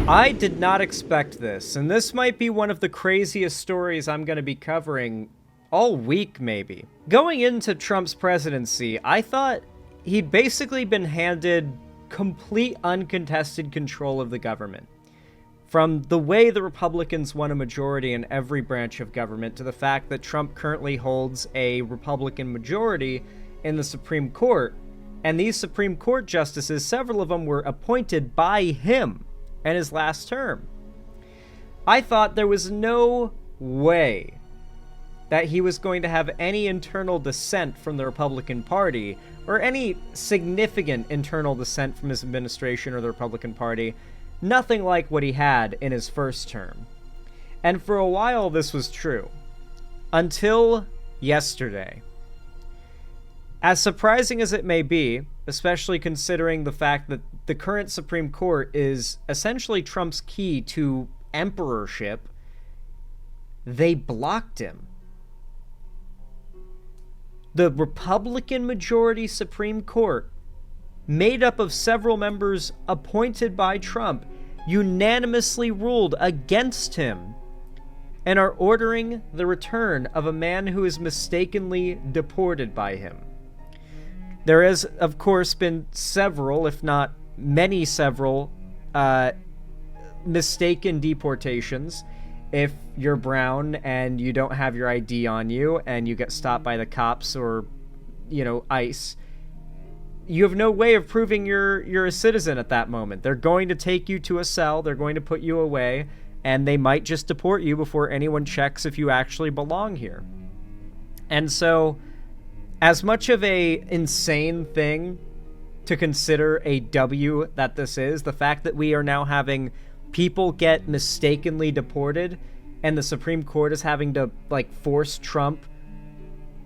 I did not expect this, and this might be one of the craziest stories I'm going to be covering all week, maybe. Going into Trump's presidency, I thought he'd basically been handed complete uncontested control of the government. From the way the Republicans won a majority in every branch of government to the fact that Trump currently holds a Republican majority in the Supreme Court, and these Supreme Court justices, several of them were appointed by him in his last term. I thought there was no way that he was going to have any internal dissent from the Republican Party, or any significant internal dissent from his administration or the Republican Party. Nothing like what he had in his first term. And for a while this was true. Until yesterday. As surprising as it may be, especially considering the fact that the current Supreme Court is essentially Trump's key to emperorship, they blocked him. The Republican majority Supreme Court, made up of several members appointed by Trump, unanimously ruled against him and are ordering the return of a man who is mistakenly deported by him. There has, of course, been several, if not several, mistaken deportations. If you're brown and you don't have your ID on you and you get stopped by the cops or, ICE, you have no way of proving you're a citizen at that moment. They're going to take you to a cell, they're going to put you away, and they might just deport you before anyone checks if you actually belong here. And so, as much of a insane thing to consider a W that this is, the fact that we are now having people get mistakenly deported and the Supreme Court is having to force Trump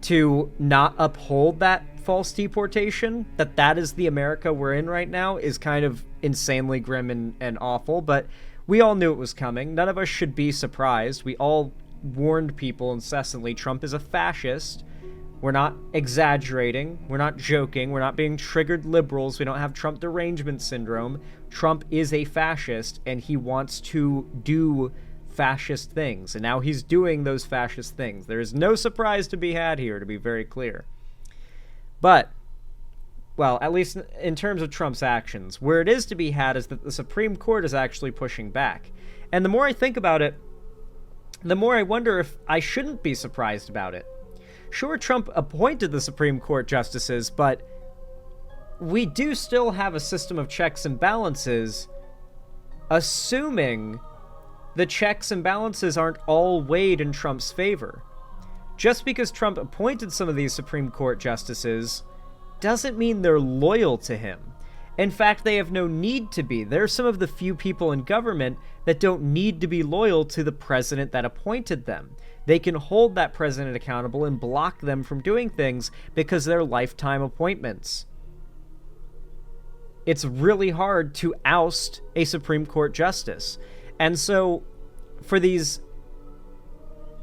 to not uphold that false deportation, that is the America we're in right now, is kind of insanely grim and awful. But we all knew it was coming. None of us should be surprised. We all warned people incessantly. Trump is a fascist. We're not exaggerating. We're not joking. We're not being triggered liberals. We don't have Trump derangement syndrome. Trump is a fascist, and he wants to do fascist things. And now he's doing those fascist things. There is no surprise to be had here, to be very clear. But, well, at least in terms of Trump's actions, where it is to be had is that the Supreme Court is actually pushing back. And the more I think about it, the more I wonder if I shouldn't be surprised about it. Sure, Trump appointed the Supreme Court justices, but we do still have a system of checks and balances, assuming the checks and balances aren't all weighed in Trump's favor. Just because Trump appointed some of these Supreme Court justices doesn't mean they're loyal to him. In fact, they have no need to be. They're some of the few people in government that don't need to be loyal to the president that appointed them. They can hold that president accountable and block them from doing things because they're lifetime appointments. It's really hard to oust a Supreme Court justice. And so, for these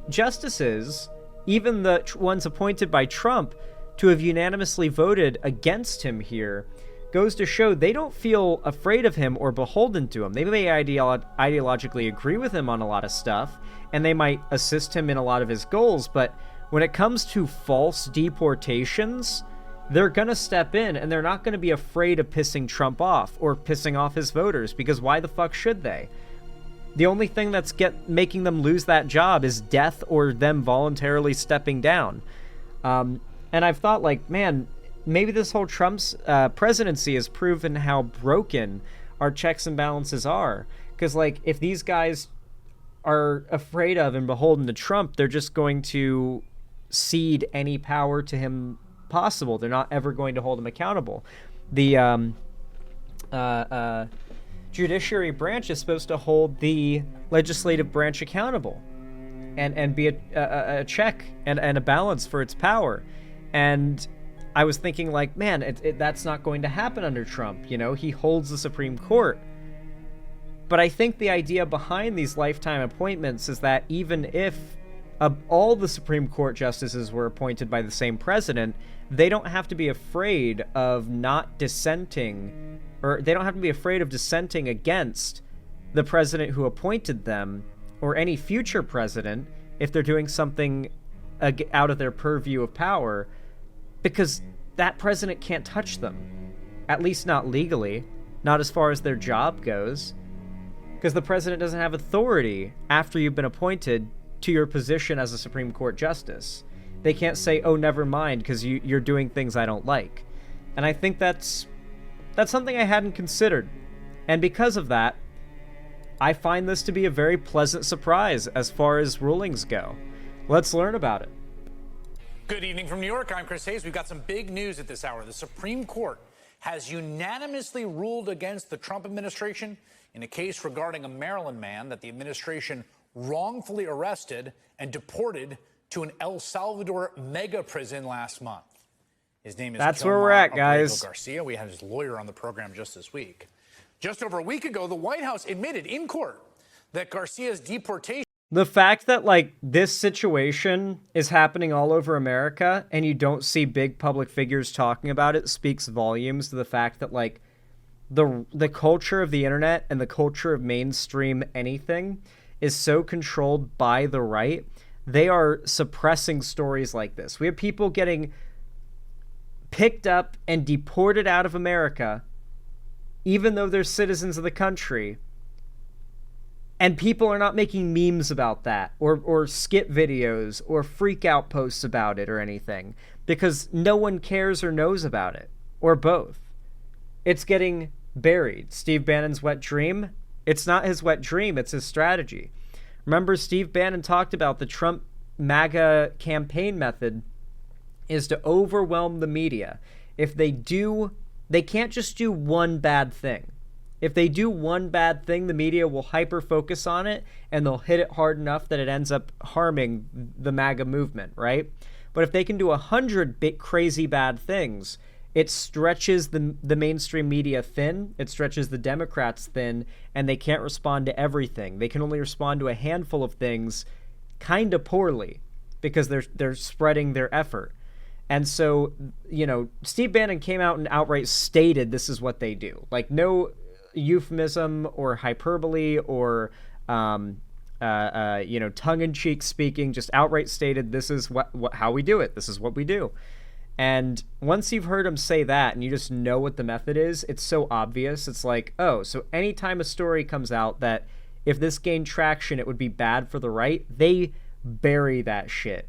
justices, even the ones appointed by Trump, to have unanimously voted against him here goes to show they don't feel afraid of him or beholden to him. They may ideologically agree with him on a lot of stuff, and they might assist him in a lot of his goals, but when it comes to false deportations, they're going to step in, and they're not going to be afraid of pissing Trump off or pissing off his voters, because why the fuck should they? The only thing that's making them lose that job is death or them voluntarily stepping down. And I've thought, man, maybe this whole Trump's presidency has proven how broken our checks and balances are. Because, if these guys are afraid of and beholden to Trump, they're just going to cede any power to him possible. They're not ever going to hold him accountable. The judiciary branch is supposed to hold the legislative branch accountable and be a check and a balance for its power. And I was thinking, man, that's not going to happen under Trump. He holds the Supreme Court. But I think the idea behind these lifetime appointments is that even if all the Supreme Court justices were appointed by the same president, they don't have to be afraid of not dissenting, or they don't have to be afraid of dissenting against the president who appointed them or any future president if they're doing something out of their purview of power, because that president can't touch them, at least not legally, not as far as their job goes, because the president doesn't have authority after you've been appointed to your position as a Supreme Court justice. They can't say, oh, never mind, because you're doing things I don't like. And I think that's something I hadn't considered. And because of that, I find this to be a very pleasant surprise as far as rulings go. Let's learn about it. Good evening from New York. I'm Chris Hayes. We've got some big news at this hour. The Supreme Court has unanimously ruled against the Trump administration in a case regarding a Maryland man that the administration wrongfully arrested and deported to an El Salvador mega prison last month. His name is That's where we're at, guys. Garcia. We had his lawyer on the program just this week. Just over a week ago, the White House admitted in court that Garcia's deportation. The fact that, like, this situation is happening all over America and you don't see big public figures talking about it speaks volumes to the fact that, like, the culture of the internet and the culture of mainstream anything is so controlled by the right. They are suppressing stories like this. We have people getting picked up and deported out of America, even though they're citizens of the country. And people are not making memes about that or skit videos or freak out posts about it or anything because no one cares or knows about it, or both. It's getting buried. Steve Bannon's wet dream, it's not his wet dream, it's his strategy. Remember, Steve Bannon talked about the Trump MAGA campaign method is to overwhelm the media. If they can't just do one bad thing. If they do one bad thing, the media will hyper-focus on it, and they'll hit it hard enough that it ends up harming the MAGA movement, right? But if they can do 100 crazy bad things, it stretches the mainstream media thin, it stretches the Democrats thin, and they can't respond to everything. They can only respond to a handful of things kind of poorly because they're spreading their effort. And so, Steve Bannon came out and outright stated this is what they do. Like, no euphemism or hyperbole or tongue-in-cheek speaking, just outright stated this is how we do it. This is what we do. And once you've heard him say that and you just know what the method is, it's so obvious. It's like, oh, so anytime a story comes out that if this gained traction it would be bad for the right, they bury that shit.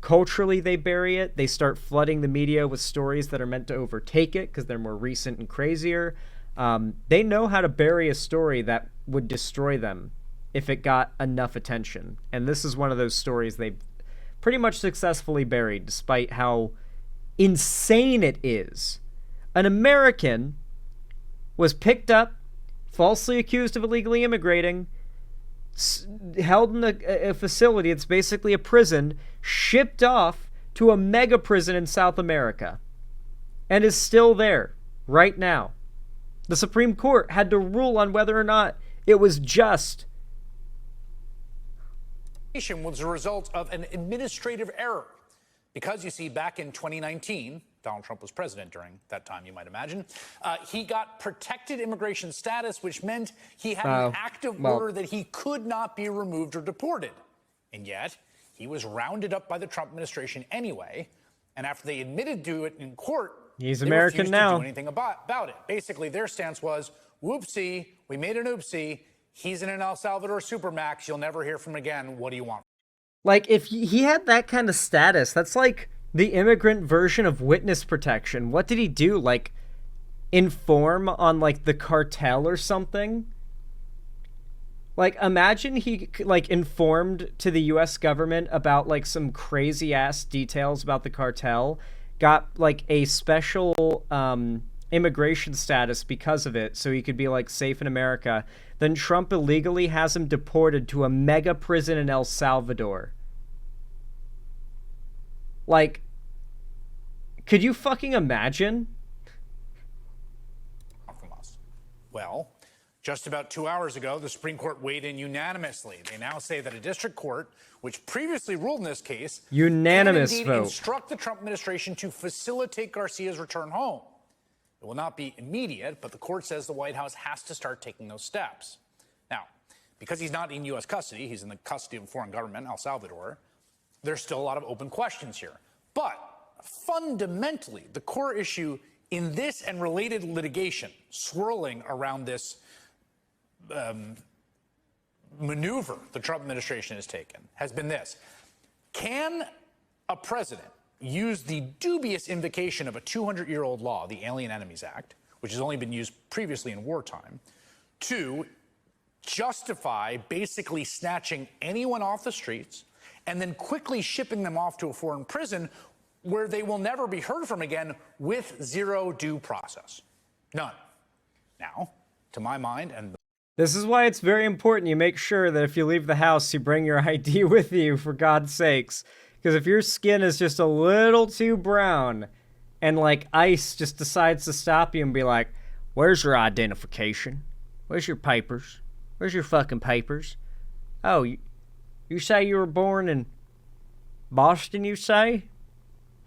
Culturally, they bury it. They start flooding the media with stories that are meant to overtake it because they're more recent and crazier. They know how to bury a story that would destroy them if it got enough attention. And this is one of those stories they've pretty much successfully buried, despite how insane it is. An American was picked up, falsely accused of illegally immigrating, held in a facility, it's basically a prison, shipped off to a mega prison in South America, and is still there right now. The Supreme Court had to rule on whether or not it was just. Was a result of an administrative error. Because, you see, back in 2019, Donald Trump was president during that time, you might imagine, he got protected immigration status, which meant he had an active order that he could not be removed or deported. And yet, he was rounded up by the Trump administration anyway, and after they admitted to it in court, he's they American refused now. to do anything about it. Basically, their stance was, whoopsie, we made an oopsie, he's in an El Salvador supermax, you'll never hear from him again, what do you want? Like, if he had that kind of status, that's like the immigrant version of witness protection. What did he do? Like, inform on, like, the cartel or something? Like, imagine he, like, informed to the U.S. government about, like, some crazy-ass details about the cartel, got, like, a special immigration status because of it, so he could be, like, safe in America. Then Trump illegally has him deported to a mega prison in El Salvador. Like, could you fucking imagine? From us. Well, just about 2 hours ago, the Supreme Court weighed in unanimously. They now say that a district court, which previously ruled in this case, unanimous can indeed vote, instruct the Trump administration to facilitate Garcia's return home. It will not be immediate, but the court says the White House has to start taking those steps. because he's not in U.S. custody, he's in the custody of a foreign government, El Salvador, there's still a lot of open questions here. But fundamentally, the core issue in this and related litigation swirling around this maneuver the Trump administration has taken has been this. Can a president use the dubious invocation of a 200-year-old law, the Alien Enemies Act, which has only been used previously in wartime, to justify basically snatching anyone off the streets and then quickly shipping them off to a foreign prison where they will never be heard from again with zero due process? None. Now, to my mind, and this is why it's very important you make sure that if you leave the house, you bring your ID with you, for God's sakes. Because if your skin is just a little too brown and, like, ICE just decides to stop you and be like, where's your identification? Where's your papers? Where's your fucking papers? Oh, you say you were born in Boston, you say?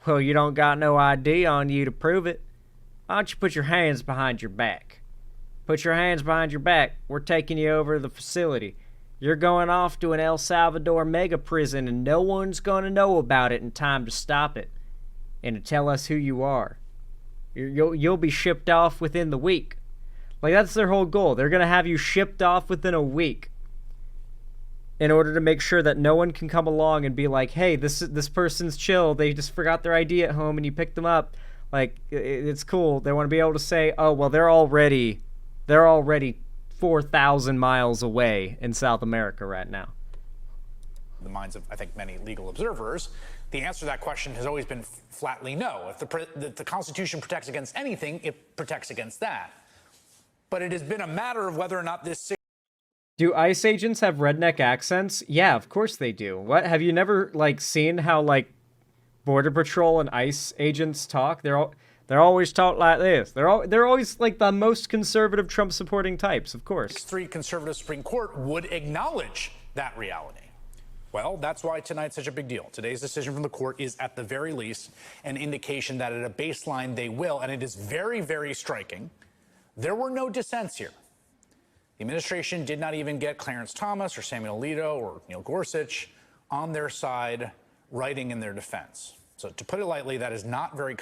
Well, you don't got no ID on you to prove it. Why don't you put your hands behind your back? Put your hands behind your back. We're taking you over to the facility. You're going off to an El Salvador mega prison, and no one's going to know about it in time to stop it and to tell us who you are. You'll be shipped off within the week. Like, that's their whole goal. They're going to have you shipped off within a week in order to make sure that no one can come along and be like, hey, this person's chill. They just forgot their ID at home and you picked them up. Like, it's cool. They want to be able to say, oh, well, they're already 4,000 miles away in South America right now. In the minds of, I think, many legal observers, the answer to that question has always been flatly no. If the Constitution protects against anything, it protects against that. But it has been a matter of whether or not this... Do ICE agents have redneck accents? Yeah, of course they do. What? Have you never, like, seen how, like, Border Patrol and ICE agents talk? They're always taught like this. They're always like the most conservative Trump-supporting types, of course. 6-3 conservative Supreme Court would acknowledge that reality. Well, that's why tonight's such a big deal. Today's decision from the court is, at the very least, an indication that at a baseline they will, and it is very, very striking, there were no dissents here. The administration did not even get Clarence Thomas or Samuel Alito or Neil Gorsuch on their side writing in their defense. So to put it lightly, that is not very...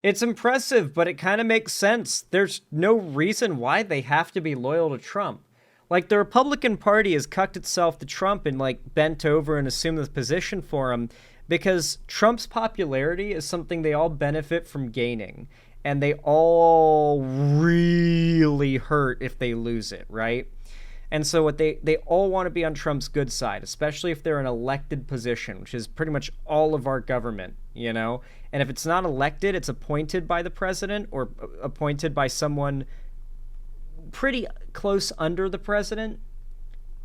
It's impressive, but it kind of makes sense. There's no reason why they have to be loyal to Trump. Like, the Republican Party has cucked itself to Trump and, like, bent over and assumed this position for him because Trump's popularity is something they all benefit from gaining. And they all really hurt if they lose it, right? And so what they all want to be on Trump's good side, especially if they're an elected position, which is pretty much all of our government, you know? And if it's not elected, it's appointed by the president or appointed by someone pretty close under the president.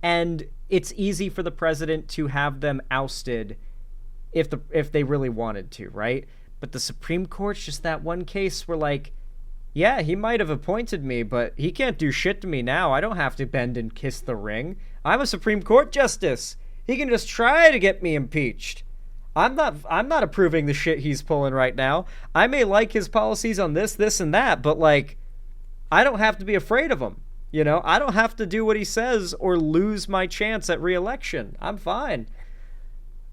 And it's easy for the president to have them ousted if they really wanted to, right? But the Supreme Court's just that one case where, like, yeah, he might have appointed me, but he can't do shit to me now. I don't have to bend and kiss the ring. I'm a Supreme Court justice. He can just try to get me impeached. I'm not approving the shit he's pulling right now. I may like his policies on this, and that, but, like, I don't have to be afraid of him. You know, I don't have to do what he says or lose my chance at re-election. I'm fine.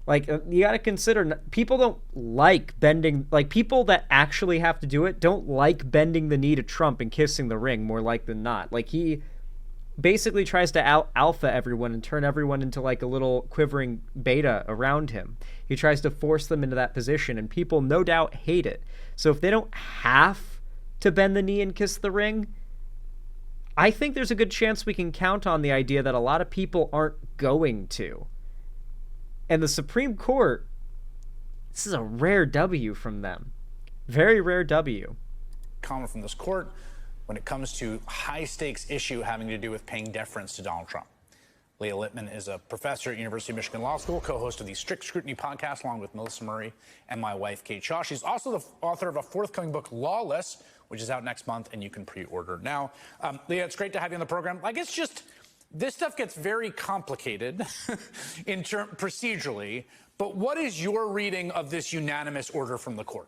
Like, you got to consider, people don't like bending, like, people that actually have to do it don't like bending the knee to Trump and kissing the ring more like than not. Like, he basically tries to out-alpha everyone and turn everyone into, like, a little quivering beta around him. He tries to force them into that position, and people no doubt hate it. So if they don't have to bend the knee and kiss the ring, I think there's a good chance we can count on the idea that a lot of people aren't going to. And the Supreme Court, this is a rare W from them. Very rare W. Comment from this court when it comes to high-stakes issue having to do with paying deference to Donald Trump. Leah Littman is a professor at University of Michigan Law School, co-host of the Strict Scrutiny podcast, along with Melissa Murray and my wife, Kate Shaw. She's also the author of a forthcoming book, Lawless, which is out next month, and you can pre-order now. Leah, it's great to have you on the program. I guess just... this stuff gets very complicated procedurally, but what is your reading of this unanimous order from the court?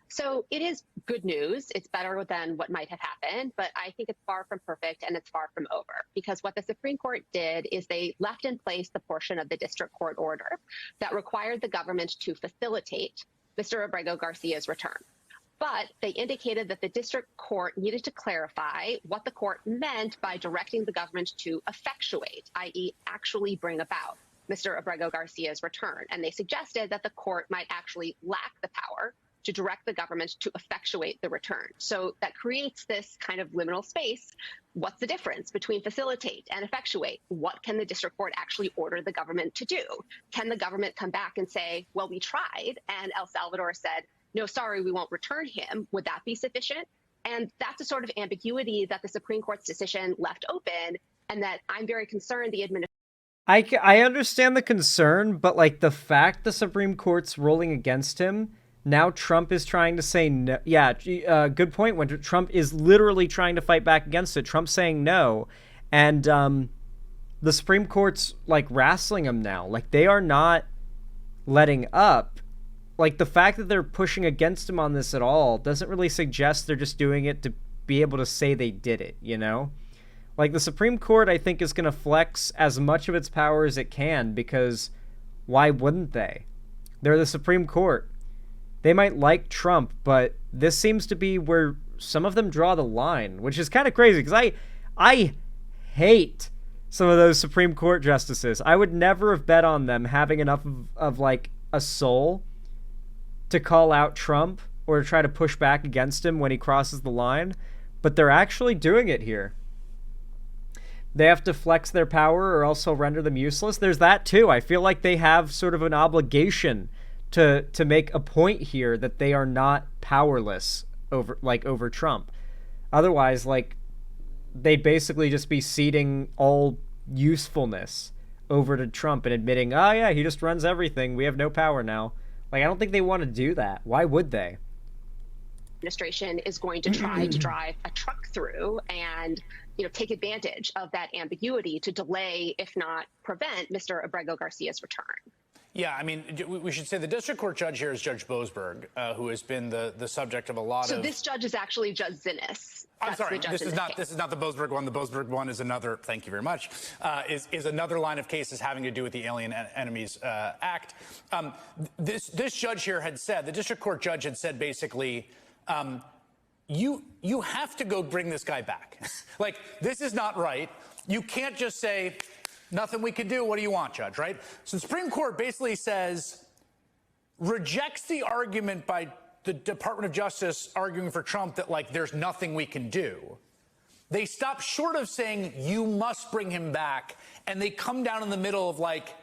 So it is good news. It's better than what might have happened, but I think it's far from perfect and it's far from over, because what the Supreme Court did is they left in place the portion of the district court order that required the government to facilitate Mr. Abrego Garcia's return. But they indicated that the district court needed to clarify what the court meant by directing the government to effectuate, i.e. actually bring about Mr. Abrego Garcia's return. And they suggested that the court might actually lack the power to direct the government to effectuate the return. So that creates this kind of liminal space. What's the difference between facilitate and effectuate? What can the district court actually order the government to do? Can the government come back and say, well, we tried, and El Salvador said, no, sorry, we won't return him? Would that be sufficient? And that's a sort of ambiguity that the Supreme Court's decision left open, and that I'm very concerned the administration. I understand the concern, but like the fact the Supreme Court's ruling against him, now Trump is trying to say no. Yeah, good point. When Trump is literally trying to fight back against it, Trump's saying no. And the Supreme Court's like wrestling him now. Like they are not letting up. Like the fact that they're pushing against him on this at all doesn't really suggest they're just doing it to be able to say they did it, you know? Like the Supreme Court, I think, is going to flex as much of its power as it can, because why wouldn't they? They're the Supreme Court. They might like Trump, but this seems to be where some of them draw the line, which is kind of crazy because I hate some of those Supreme Court justices. I would never have bet on them having enough of like a soul to call out Trump or to try to push back against him when he crosses the line, but they're actually doing it here. They have to flex their power or else he'll render them useless. There's that too. I feel like they have sort of an obligation to make a point here that they are not powerless over Trump. Otherwise, like, they'd basically just be ceding all usefulness over to Trump and admitting, oh yeah, he just runs everything. We have no power now. Like, I don't think they want to do that. Why would they? Administration is going to try to drive a truck through and, you know, take advantage of that ambiguity to delay, if not prevent, Mr. Abrego Garcia's return. Yeah, I mean, we should say the district court judge here is Judge Boasberg, who has been the subject of a lot of... So this judge is actually Judge Zinnes. I'm sorry, this is not the Boasberg one. The Boasberg one is another, thank you very much, is another line of cases having to do with the Alien Enemies Act. This judge here had said, the district court judge had said basically, you have to go bring this guy back. Like, this is not right. You can't just say, nothing we can do. What do you want, Judge, right? So the Supreme Court basically says, rejects the argument by the Department of Justice arguing for Trump that, like, there's nothing we can do. They stop short of saying, you must bring him back. And they come down in the middle of, like,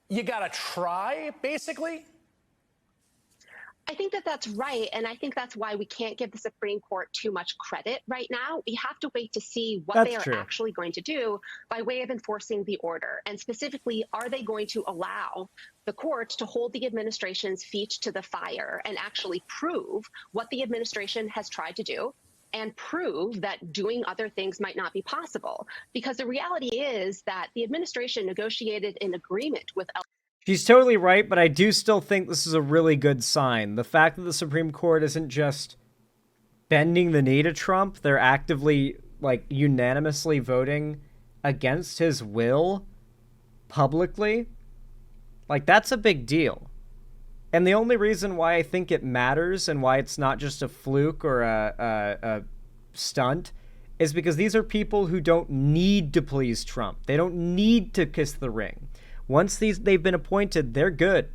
you got to try, basically. I think that that's right, and I think that's why we can't give the Supreme Court too much credit right now. We have to wait to see what they are actually going to do by way of enforcing the order. And specifically, are they going to allow the court to hold the administration's feet to the fire and actually prove what the administration has tried to do and prove that doing other things might not be possible? Because the reality is that the administration negotiated an agreement with She's totally right, but I do still think this is a really good sign. The fact that the Supreme Court isn't just bending the knee to Trump, they're actively, like, unanimously voting against his will publicly, like, that's a big deal. And the only reason why I think it matters and why it's not just a fluke or a stunt is because these are people who don't need to please Trump. They don't need to kiss the ring. Once they've been appointed, they're good.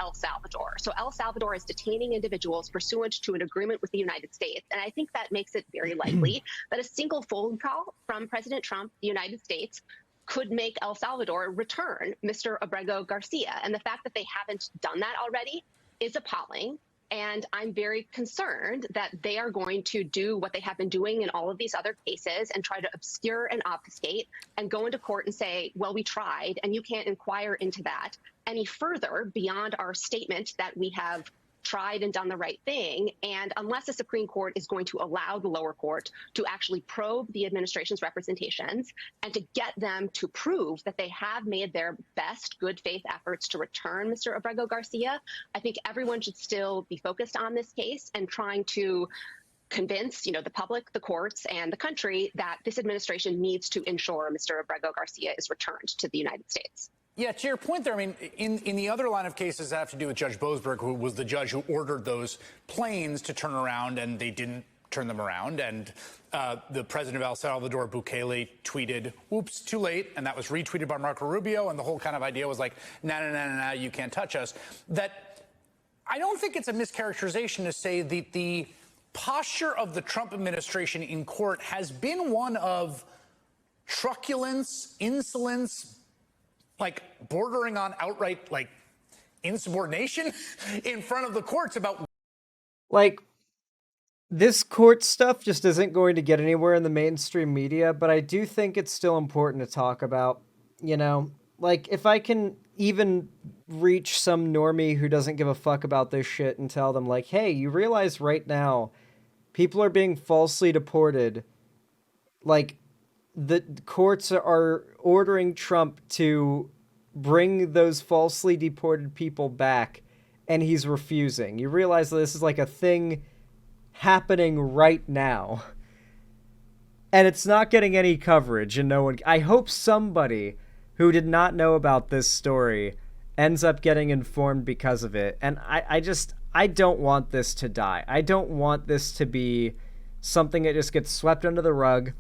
El Salvador. So El Salvador is detaining individuals pursuant to an agreement with the United States. And I think that makes it very likely that a single phone call from President Trump, the United States, could make El Salvador return Mr. Abrego Garcia. And the fact that they haven't done that already is appalling. And I'm very concerned that they are going to do what they have been doing in all of these other cases and try to obscure and obfuscate and go into court and say, well, we tried, and you can't inquire into that any further beyond our statement that we have tried and done the right thing. And unless the Supreme Court is going to allow the lower court to actually probe the administration's representations and to get them to prove that they have made their best good faith efforts to return Mr. Abrego Garcia, I think everyone should still be focused on this case and trying to convince, the public, the courts, and the country that this administration needs to ensure Mr. Abrego Garcia is returned to the United States. Yeah, to your point there, I mean, in the other line of cases that have to do with Judge Boasberg, who was the judge who ordered those planes to turn around, and they didn't turn them around, and the president of El Salvador, Bukele, tweeted, "Oops, too late," and that was retweeted by Marco Rubio, and the whole kind of idea was like, nah, you can't touch us. That I don't think it's a mischaracterization to say that the posture of the Trump administration in court has been one of truculence, insolence, like bordering on outright like insubordination in front of the courts about like this court stuff just isn't going to get anywhere in the mainstream media, but I do think it's still important to talk about, like if I can even reach some normie who doesn't give a fuck about this shit and tell them like, hey, you realize right now people are being falsely deported. Like the courts are ordering Trump to bring those falsely deported people back, and he's refusing. You realize that this is like a thing happening right now, and it's not getting any coverage, and no one... I hope somebody who did not know about this story ends up getting informed because of it, and I don't want this to die. I don't want this to be something that just gets swept under the rug.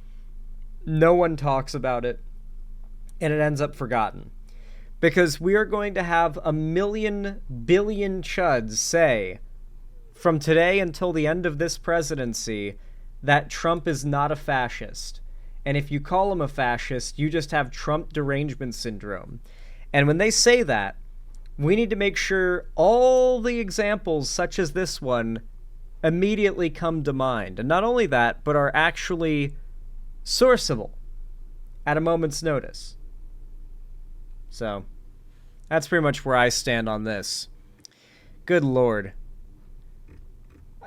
No one talks about it, and it ends up forgotten. Because we are going to have 1 billion chuds say, from today until the end of this presidency, that Trump is not a fascist. And if you call him a fascist, you just have Trump derangement syndrome. And when they say that, we need to make sure all the examples, such as this one, immediately come to mind. And not only that, but are actually sourceable at a moment's notice. So, that's pretty much where I stand on this. Good Lord.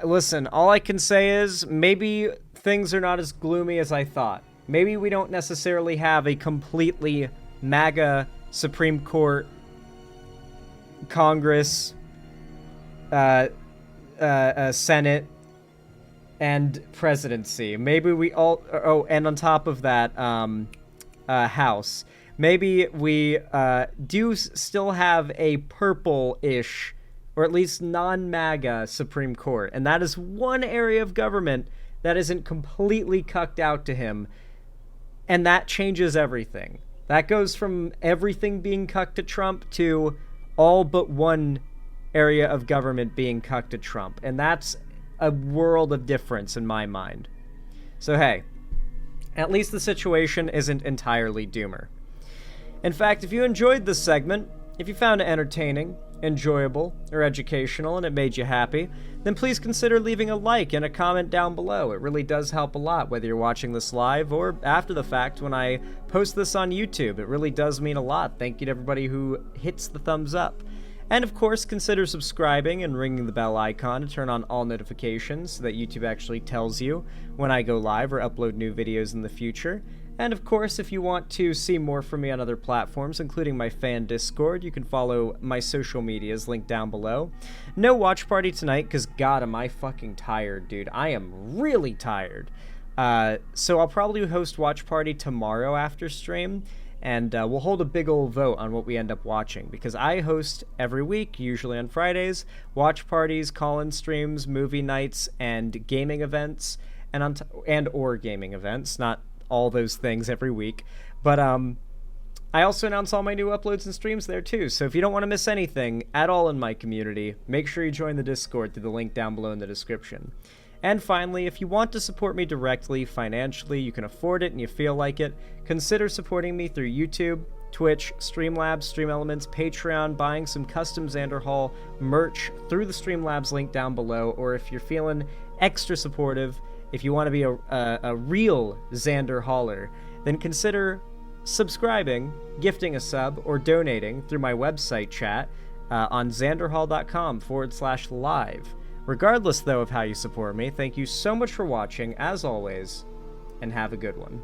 Listen, all I can say is maybe things are not as gloomy as I thought. Maybe we don't necessarily have a completely MAGA Supreme Court, Congress, Senate, and presidency. Maybe we all... Oh, and on top of that, House. Maybe we do still have a purple-ish, or at least non-MAGA Supreme Court. And that is one area of government that isn't completely cucked out to him. And that changes everything. That goes from everything being cucked to Trump to all but one area of government being cucked to Trump. And that's a world of difference in my mind. So hey, at least the situation isn't entirely doomer. In fact, if you enjoyed this segment, if you found it entertaining, enjoyable, or educational, and it made you happy, then please consider leaving a like and a comment down below. It really does help a lot, whether you're watching this live or after the fact when I post this on YouTube. It really does mean a lot. Thank you to everybody who hits the thumbs up. And of course, consider subscribing and ringing the bell icon to turn on all notifications so that YouTube actually tells you when I go live or upload new videos in the future. And of course, if you want to see more from me on other platforms, including my fan Discord, you can follow my social medias linked down below. No watch party tonight, because God, am I fucking tired, dude. I am really tired. So I'll probably host watch party tomorrow after stream, and we'll hold a big old vote on what we end up watching, because I host every week, usually on Fridays, watch parties, call-in streams, movie nights, and gaming events, and or gaming events, not all those things every week. But I also announce all my new uploads and streams there too, so if you don't want to miss anything at all in my community, make sure you join the Discord through the link down below in the description. And finally, if you want to support me directly, financially, you can afford it and you feel like it, consider supporting me through YouTube, Twitch, Streamlabs, Stream Elements, Patreon, buying some custom Xander Hall merch through the Streamlabs link down below, or if you're feeling extra supportive, if you want to be a real Xander Hauler, then consider subscribing, gifting a sub, or donating through my website chat. on xanderhall.com/live. Regardless, though, of how you support me, thank you so much for watching, as always, and have a good one.